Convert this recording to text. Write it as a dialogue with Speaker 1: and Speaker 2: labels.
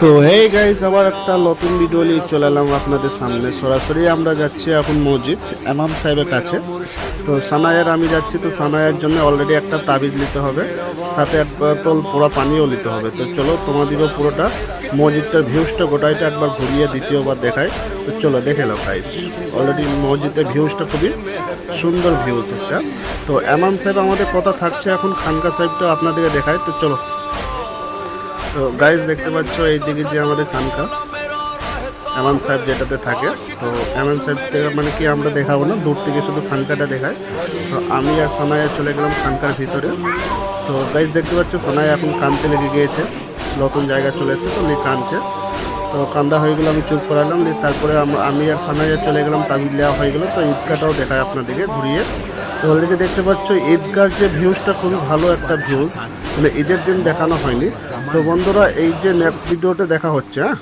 Speaker 1: তো এই গাইজ আবার একটা নতুন ভিডিও নিয়ে চলে এলাম আপনাদের সামনে। সরাসরি আমরা যাচ্ছি এখন মসজিদ ইমাম সাহেবের কাছে। তো সানায়ের আমি যাচ্ছি, তো সানায়ের জন্য অলরেডি একটা তাবিজ নিতে হবে, সাথে এক বোতল পুরো পানিও নিতে হবে। তো চলো তোমাদেরও পুরোটা মসজিদটার ভিউজটা গোটাইটা একবার ঘুরিয়ে দ্বিতীয়বার দেখায়। তো চলো দেখে নাও গাইজ, অলরেডি মসজিদের ভিউজটা খুবই সুন্দর ভিউজ একটা। তো ইমাম সাহেব আমাদের কথা থাকছে, এখন খানকা সাহেবটা আপনাদেরকে দেখায়। তো চলো। তো গাইজ দেখতে পাচ্ছ এইদিকে যে আমাদের খানকা ইমাম সাহেব যেটাতে থাকে। তো ইমাম সাহেব থেকে মানে কি আমরা দেখাবো না, দূর থেকে শুধু খানকাটা দেখায়। তো আমি আর সানায়া চলে গেলাম খানকার ভিতরে। তো গাইজ দেখতে পাচ্ছ সানায়া এখন কানতে লেগে গিয়েছে, নতুন জায়গা চলে এসেছে তো লি কানছে। তো কান্দা হয়ে গেলো, আমি চুপ করালাম। তারপরে আমি আর সানায়া চলে গেলাম, তাবিজ নেওয়া হয়ে গেলো। তো ঈদগাহটাও দেখায় আপনাদেরকে ঘুরিয়ে। তো অলরেডি দেখতে পাচ্ছ ঈদগার যে ভিউজটা খুবই ভালো একটা ভিউজ, মানে ঈদের দিন দেখানো হয়নি। তো বন্ধুরা এই যে নেক্সট ভিডিওতে দেখা হচ্ছে, হ্যাঁ।